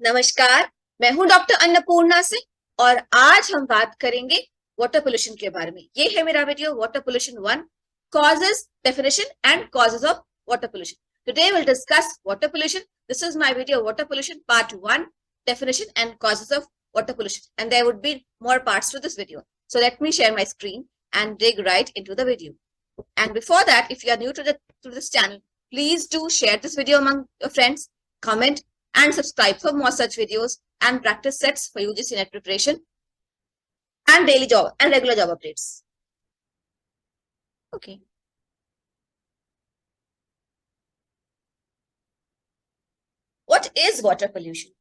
नमस्कार, मैं हूं डॉक्टर अन्नपूर्णा से और आज हम बात करेंगे वाटर पोल्यूशन के बारे में। ये है मेरा video water pollution 1 causes definition and causes of water pollution. Today will discuss water pollution. This is my video water pollution part 1 definition and causes of water pollution, and there would be more parts to this video. So let me share my screen and dig right into the video. And before that, if you are new to this channel, please do share this video among your friends, comment and subscribe for more such videos and practice sets for UGC net preparation and daily job and regular job updates. Okay. What is water pollution?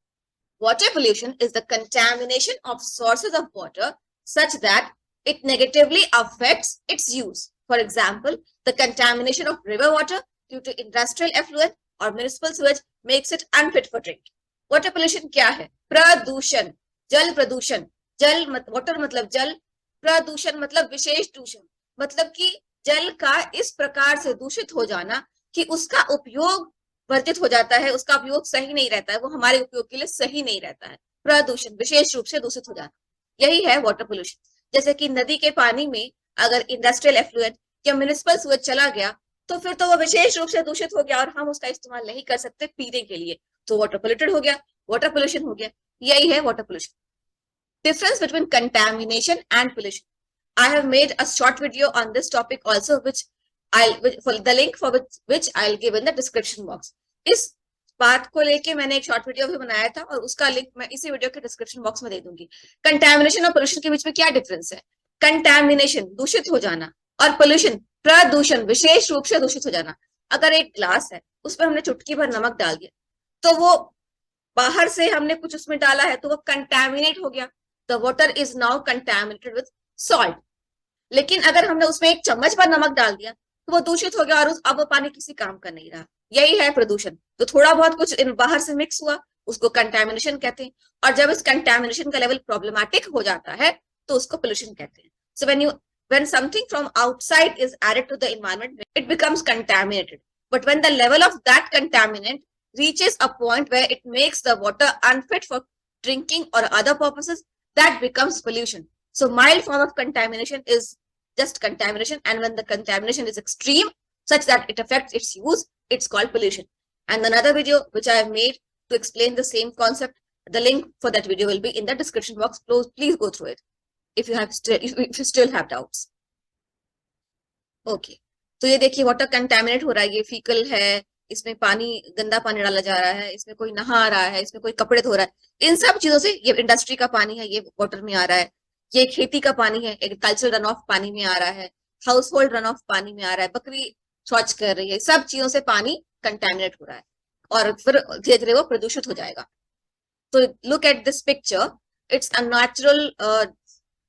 Water pollution is the contamination of sources of water such that it negatively affects its use. For example, the contamination of river water due to industrial effluent or municipal sewage makes it unfit for drinking. Water pollution क्या है? प्रदूषण, जल प्रदूषण। जल water मतलब जल, प्रदूषण मतलब विशेष दूषण, मतलब कि जल का इस प्रकार से दूषित हो जाना कि उसका उपयोग वर्जित हो जाता है, उसका उपयोग सही नहीं रहता है, वो हमारे उपयोग के लिए सही नहीं रहता है। प्रदूषण विशेष रूप से दूषित हो जाना, यही है वाटर पोल्यूशन। जैसे कि नदी के पानी में अगर इंडस्ट्रियल एफ्लुएंट या म्युनिसिपल सूएज चला गया तो फिर तो वो विशेष रूप से दूषित हो गया और हम उसका इस्तेमाल नहीं कर सकते पीने के लिए, तो वाटर पोल्यूटेड हो गया, वाटर पोल्यूशन हो गया। यही है water pollution. Difference between contamination and pollution. I have made a short video on this topic also, which for the link for which I'll give in the description box. इस बात को लेके मैंने एक शॉर्ट वीडियो भी बनाया था और उसका लिंक मैं इसी वीडियो के डिस्क्रिप्शन बॉक्स में दे दूंगी। कंटैमिनेशन और पोल्यूशन के बीच में क्या डिफरेंस है? कंटैमिनेशन दूषित हो जाना और पोल्यूशन प्रदूषण विशेष रूप से दूषित हो जाना। अगर एक ग्लास है उसमें हमने चुटकी भर नमक डाल दिया तो वो बाहर से हमने कुछ उसमें डाला है तो वो कंटैमिनेट हो गया, the water is now contaminated with salt. लेकिन अगर हमने उसमें एक चम्मच भर नमक डाल दिया तो वो दूषित हो गया और अब वो पानी किसी काम का नहीं रहा। यही है प्रदूषण। तो थोड़ा बहुत कुछ बाहर से मिक्स हुआ उसको कंटैमिनेशन कहते हैं, और जब इस कंटैमिनेशन का लेवल प्रॉब्लमैटिक हो जाता है तो उसको पोल्यूशन कहते हैं। सो when something from outside is added to the environment, it becomes contaminated. But when the level of that contaminant reaches a point where it makes the water unfit for drinking or other purposes, that becomes pollution. So mild form of contamination is just contamination, and when the contamination is extreme such that it affects its use, it's called pollution. And another video which I have made to explain the same concept, the link for that video will be in the description box. Please go through it if you still have doubts. Okay, तो ये देखिए water contaminate हो रहा है, ये faecal है, इसमें पानी गंदा पानी डाला जा रहा है, इसमें कोई नहा रहा है, इसमें कोई कपड़े धो रहा है, इन सब चीजों से ये इंडस्ट्री का पानी है, ये वाटर में आ रहा है, ये खेती का पानी है, एग्रीकल्चर रन ऑफ पानी में आ रहा है, हाउस होल्ड रन ऑफ पानी में आ रहा है, बकरी शौच कर रही है, सब चीजों से पानी कंटेमिनेट हो रहा है और फिर धीरे धीरे वो प्रदूषित हो जाएगा। तो look at this picture, it's a natural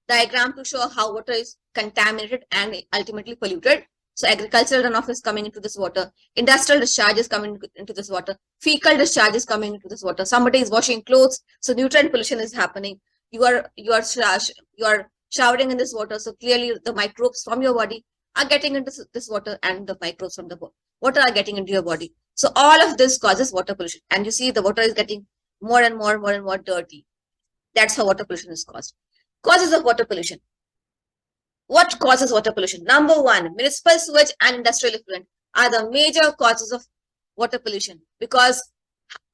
diagram to show how water is contaminated and ultimately polluted. So agricultural runoff is coming into this water, industrial discharge is coming into this water, fecal discharge is coming into this water, somebody is washing clothes, so nutrient pollution is happening. You are showering in this water, so clearly the microbes from your body are getting into this water and the microbes from the water are getting into your body. So all of this causes water pollution, and you see the water is getting more and more dirty. That's how water pollution is caused. Causes of water pollution. What causes water pollution? Number one, municipal sewage and industrial effluent are the major causes of water pollution, because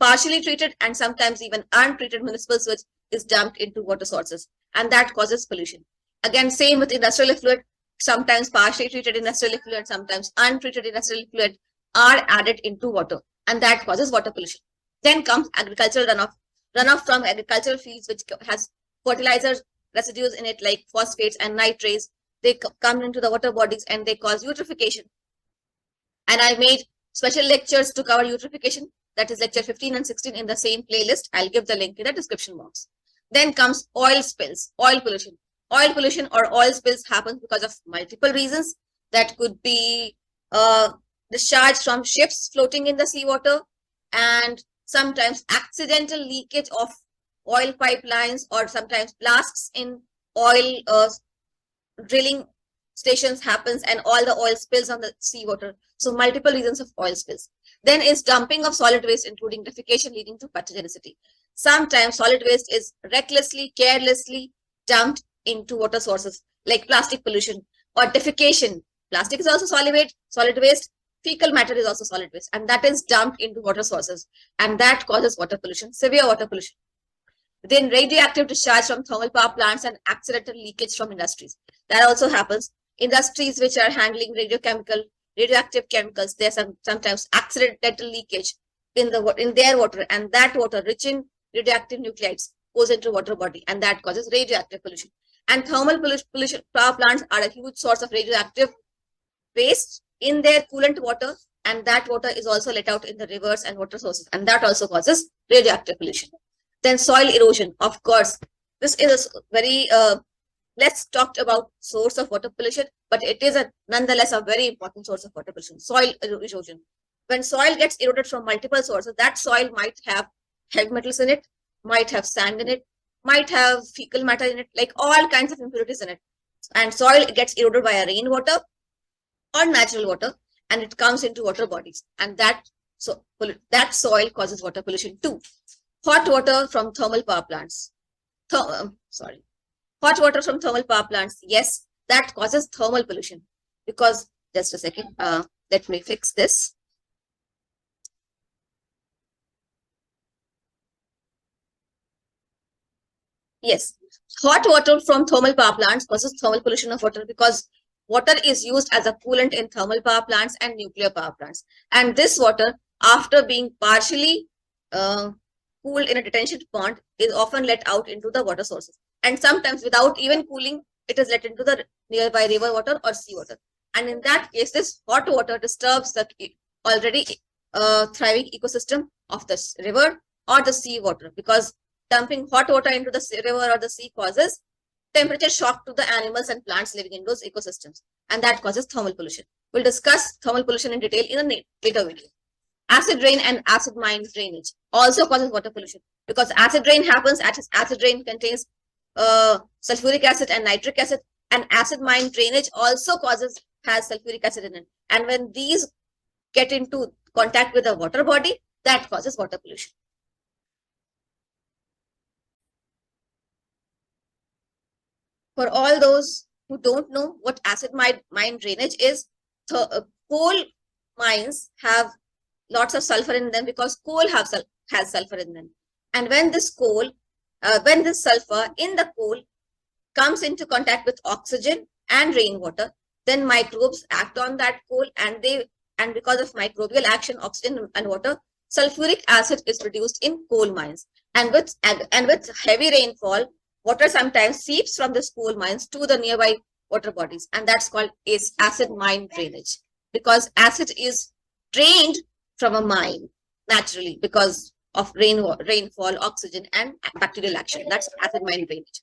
partially treated and sometimes even untreated municipal sewage is dumped into water sources, and that causes pollution. Again, same with industrial effluent. Sometimes partially treated industrial effluent, sometimes untreated industrial effluent are added into water, and that causes water pollution. Then comes agricultural runoff. Runoff from agricultural fields which has fertilizers residues in it like phosphates and nitrates, they come into the water bodies and they cause eutrophication. And I made special lectures to cover eutrophication, that is lecture 15 and 16 in the same playlist. I'll give the link in the description box. Then comes oil spills, oil pollution. Oil pollution or oil spills happens because of multiple reasons. That could be discharge from ships floating in the seawater, and sometimes accidental leakage of oil pipelines, or sometimes blasts in oil drilling stations happens and all the oil spills on the seawater. So multiple reasons of oil spills. Then is dumping of solid waste, including defecation, leading to pathogenicity. Sometimes solid waste is recklessly, carelessly dumped into water sources, like plastic pollution or defecation. Plastic is also solid waste. Fecal matter is also solid waste, and that is dumped into water sources, and that causes water pollution, severe water pollution. Then radioactive discharge from thermal power plants and accidental leakage from industries. That also happens. Industries which are handling radioactive chemicals, there's sometimes accidental leakage in their water, and that water rich in radioactive nuclides goes into water body, and that causes radioactive pollution. And thermal pollution power plants are a huge source of radioactive waste in their coolant water, and that water is also let out in the rivers and water sources, and that also causes radioactive pollution. Then soil erosion, of course, this is a very less talked about source of water pollution, but it is nonetheless a very important source of water pollution. Soil erosion. When soil gets eroded from multiple sources, that soil might have heavy metals in it, might have sand in it, might have fecal matter in it, like all kinds of impurities in it. And soil gets eroded by rainwater or natural water, and it comes into water bodies, and that soil causes water pollution too. Hot water from thermal power plants. Hot water from thermal power plants, yes, that causes thermal pollution, because just a second, let me fix this. Yes, hot water from thermal power plants causes thermal pollution of water, because water is used as a coolant in thermal power plants and nuclear power plants. And this water, after being partially cooled in a detention pond, is often let out into the water sources. And sometimes without even cooling, it is let into the nearby river water or seawater. And in that case, this hot water disturbs the already thriving ecosystem of the river or the seawater, because dumping hot water into the river or the sea causes temperature shock to the animals and plants living in those ecosystems, and that causes thermal pollution. We'll discuss thermal pollution in detail in a later video. Acid rain and acid mine drainage also causes water pollution, because acid rain happens. Acid rain contains sulfuric acid and nitric acid, and acid mine drainage also has sulfuric acid in it. And when these get into contact with the water body, that causes water pollution. For all those who don't know what acid mine drainage is, coal mines have lots of sulfur in them, because coal has sulfur in them. And when this sulfur in the coal comes into contact with oxygen and rainwater, then microbes act on that coal, and because of microbial action, oxygen and water, sulfuric acid is produced in coal mines. And with heavy rainfall, water sometimes seeps from the coal mines to the nearby water bodies, and that's called acid mine drainage, because acid is drained from a mine naturally because of rainfall, oxygen, and bacterial action. That's acid mine drainage.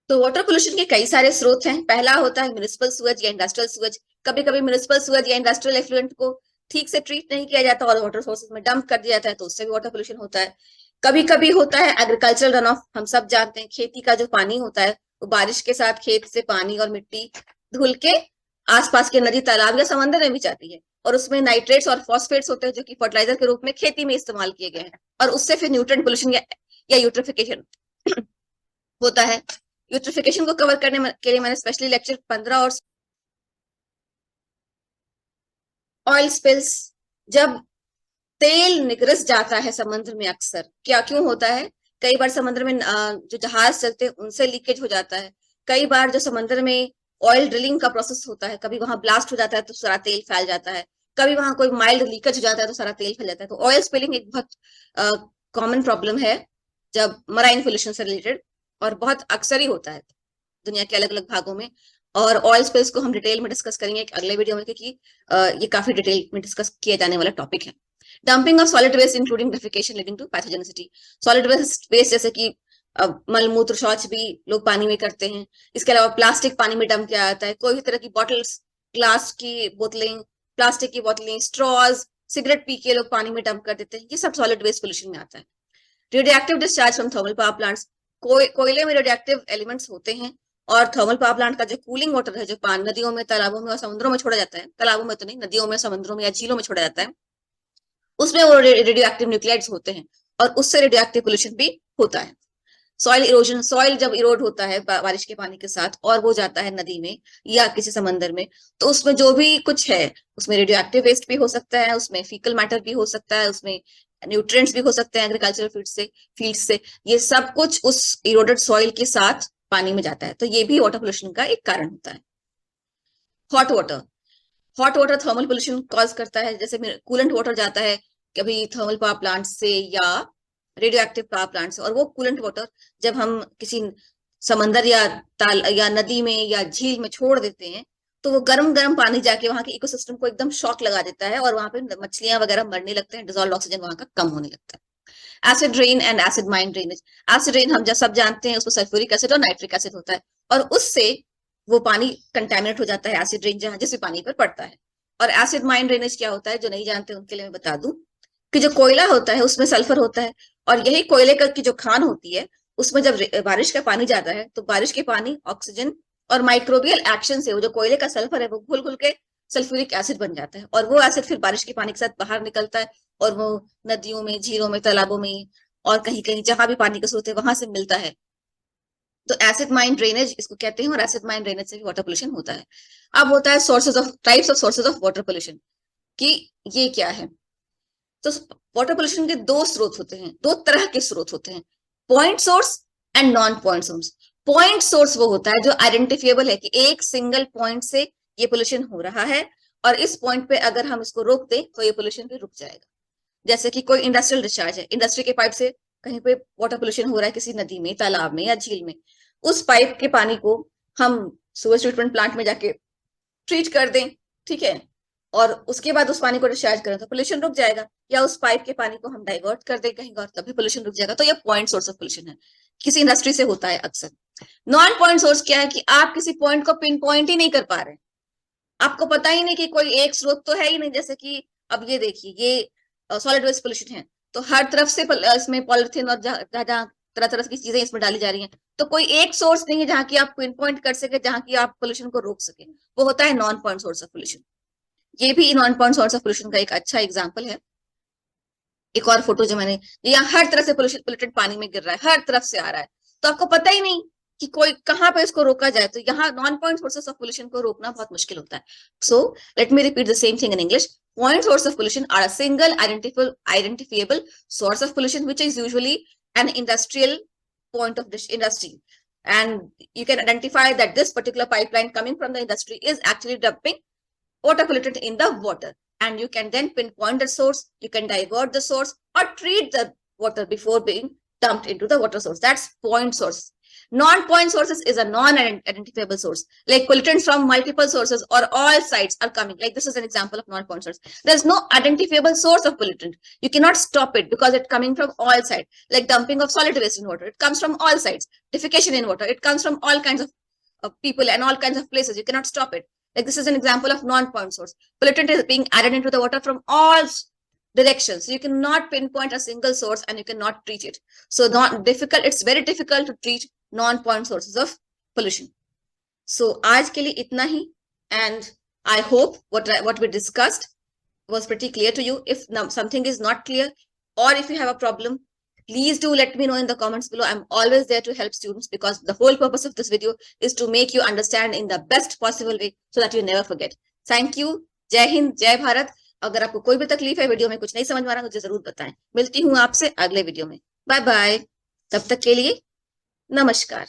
तो water pollution के कई सारे स्रोत हैं. पहला होता है municipal Suez या इंडस्ट्रियल सुएज. कभी कभी म्युनिसिपल सुएज या इंडस्ट्रियल एफ्लुएंट को ठीक से ट्रीट नहीं किया जाता और वाटर सोर्सेज में डंप कर दिया जाता है, तो उससे भी वाटर पोल्यूशन होता है. कभी कभी होता है एग्रीकल्चरल रन ऑफ. हम सब जानते हैं खेती का जो पानी होता है वो बारिश के साथ खेत से पानी और मिट्टी धुल के आसपास के नदी, तालाब या समंदर में भी जाती है, और उसमें नाइट्रेट्स और फॉस्फेट्स होते हैं जो कि फर्टिलाइजर के रूप में खेती में इस्तेमाल किए गए हैं, और उससे फिर न्यूट्रिएंट पोल्यूशन या यूट्रोफिकेशन होता है. यूट्रोफिकेशन को कवर करने के लिए मैंने स्पेशली लेक्चर 15 और ऑयल स्पिल्स. जब तेल निगरस जाता है समुद्र में, अक्सर क्यों होता है, कई बार समुद्र में जो जहाज चलते हैं उनसे लीकेज हो जाता है. कई बार जो समुद्र में ऑयल ड्रिलिंग का प्रोसेस होता है, कभी वहां ब्लास्ट हो जाता है तो सारा तेल फैल जाता है, कभी वहां कोई माइल्ड लीकेज हो जाता है तो सारा तेल फैल जाता है. तो ऑयल स्पिलिंग एक बहुत कॉमन प्रॉब्लम है जब मराइन पोल्यूशन से रिलेटेड, और बहुत अक्सर ही होता है दुनिया के अलग अलग भागों में. और ऑयल स्पिल्स को हम डिटेल में डिस्कस करेंगे एक अगले वीडियो में, क्योंकि ये काफी डिटेल में डिस्कस किया जाने वाला टॉपिक है. Dumping of solid waste including defecation leading to pathogenicity. Solid waste जैसे कि मलमूत्र, शौच भी लोग पानी में करते हैं. इसके अलावा प्लास्टिक पानी में डंप किया जाता है. कोई भी तरह की बॉटल्स, ग्लास की बोतलें, प्लास्टिक की बोतलें, स्ट्रॉज, सिगरेट पी के लोग पानी में डंप कर देते हैं. ये सब सॉलिड वेस्ट पोल्यूशन में आता है. Radioactive discharge from thermal power plants. कोयले में रेडियो एक्टिव एलिमेंट्स होते हैं, और थर्मल पावर प्लांट का जो कूलिंग वाटर है, जो पानी नदियों में, तालाबों में और समुद्रों में छोड़ा जाता है, तालाबों में तो नहीं, नदियों में, समुद्रों में या झीलों में छोड़ा जाता है, उसमें वो रेडियो एक्टिव न्यूक्लाइड्स होते हैं, और उससे रेडियो एक्टिव पोल्यूशन भी होता है। सॉइल इरोजन, सॉइल जब इरोड होता है बारिश के पानी के साथ और वो जाता है नदी में या किसी समंदर में, तो उसमें जो भी कुछ है, उसमें रेडियो एक्टिव वेस्ट भी हो सकता है, उसमें फीकल मैटर भी हो सकता है, उसमें न्यूट्रिएंट्स भी हो सकते हैं एग्रीकल्चरल फील्ड से, ये सब कुछ उस इरोडेड सॉइल के साथ पानी में जाता है, तो ये भी वाटर पोल्यूशन का एक कारण होता है। Hot water, hot water thermal pollution cause करता है, जैसे कूलेंट वाटर जाता है कभी थर्मल पावर प्लांट से या रेडियो एक्टिव पावर प्लांट से, और वो कूलेंट वाटर जब हम किसी समंदर या ताल या नदी में या झील में छोड़ देते हैं, तो वो गर्म गर्म पानी जाके वहां के इकोसिस्टम को एकदम शॉक लगा देता है, और वहां पे मछलियां वगैरह मरने लगते हैं, डिजोल्व ऑक्सीजन वहां का कम होने लगता है। Acid rain and acid mine drainage, acid rain हम सब जानते हैं, उसमें सल्फ्यूरिक एसिड और नाइट्रिक एसिड होता है, और उससे वो पानी कंटेमिनेट हो जाता है, एसिड रेन जहां जिस भी पानी पर पड़ता है। और एसिड माइन ड्रेनेज क्या होता है, जो नहीं जानते उनके लिए मैं बता दूं कि जो कोयला होता है उसमें सल्फर होता है, और यही कोयले की जो खान होती है, उसमें जब बारिश का पानी जाता है, तो बारिश के पानी ऑक्सीजन और माइक्रोबियल एक्शन से वो जो कोयले का सल्फर है वो घुल घुल के सल्फ्यूरिक एसिड बन जाता है, और वो एसिड फिर बारिश के पानी के साथ बाहर निकलता है, और वो नदियों में, झीलों में, तालाबों में और कहीं कहीं जहां भी पानी का स्रोत है वहां से मिलता है। तो एसिड माइन ड्रेनेज इसको कहते हैं, और एसिड माइन ड्रेनेज से भी वाटर पोल्यूशन होता है। अब होता है sources of, types of sources of water pollution, कि ये क्या है। तो वाटर पोल्यूशन के दो स्रोत होते हैं, दो तरह के स्रोत होते हैं, point source and non point source. Point source वो होता है जो आइडेंटिफिएबल है कि एक सिंगल पॉइंट से ये पोल्यूशन हो रहा है, और इस पॉइंट पे अगर हम इसको रोक दें तो ये पोल्यूशन भी रुक जाएगा। जैसे कि कोई इंडस्ट्रियल डिस्चार्ज है, इंडस्ट्री के पाइप से कहीं पे वाटर पोल्यूशन हो रहा है किसी नदी में, तालाब में या झील में, उस पाइप के पानी को हम सुवेज ट्रीटमेंट प्लांट में जाके ट्रीट कर दें, ठीक है, और उसके बाद उस पानी को डिस्चार्ज करें तो पोल्यूशन रुक जाएगा, या उस पाइप के पानी को हम डाइवर्ट कर दें कहीं और, तभी पोल्यूशन रुक जाएगा। तो ये पॉइंट सोर्स ऑफ पोल्यूशन है, किसी इंडस्ट्री से होता है अक्सर। नॉन पॉइंट सोर्स क्या है कि आप किसी पॉइंट को पिन पॉइंट ही नहीं कर पा रहे, आपको पता ही नहीं कि कोई एक स्रोत तो है ही नहीं। जैसे कि अब ये देखिए, ये सॉलिड वेस्ट पोल्यूशन है, तो हर तरफ से इसमें पॉलिथीन और जहाँ तरह तरह की चीजें इसमें डाली जा रही हैं, तो कोई एक सोर्स नहीं है जहाँ की आप पिन पॉइंट कर सके, जहाँ की आप पोल्यूशन को रोक सके, वो होता है non point source of pollution. ये भी non point source of pollution का एक अच्छा एग्जाम्पल है। एक और फोटो जो मैंने, यहाँ हर तरह से पोल्यूशन, पोल्यूटेड पानी में गिर रहा है, हर तरफ से आ रहा है, तो आपको पता ही नहीं कि कोई कहाँ पे इसको रोका जाए, तो यहाँ non point sources of pollution को रोकना बहुत मुश्किल होता है। So let me repeat the same thing in English. Point source of pollution are a single identifiable source of pollution, which is usually an industrial point of this industry, and you can identify that this particular pipeline coming from the industry is actually dumping water pollutant in the water, and you can then pinpoint the source, you can divert the source or treat the water before being dumped into the water source. That's point source. Non-point sources is a non-identifiable source, like pollutants from multiple sources or all sites are coming. Like this is an example of non-point source. There's no identifiable source of pollutant. You cannot stop it because it's coming from all sides. Like dumping of solid waste in water, it comes from all sides. Defecation in water, it comes from all kinds of people and all kinds of places. You cannot stop it. Like this is an example of non-point source. Pollutant is being added into the water from all directions. So you cannot pinpoint a single source and you cannot treat it. So not difficult. It's very difficult to treat non-point sources of pollution. So आज के लिए इतना ही, and I hope what we discussed was pretty clear to you. If something is not clear or if you have a problem, please do let me know in the comments below. I'm always there to help students because the whole purpose of this video is to make you understand in the best possible way so that you never forget. Thank you. जय हिंद, जय भारत। अगर आपको कोई भी तकलीफ है, video में कुछ नहीं समझ में आ रहा, मुझे जरूर बताएं। मिलती हूँ आपसे अगले वीडियो में। Bye bye. तब तक के लिए नमस्कार।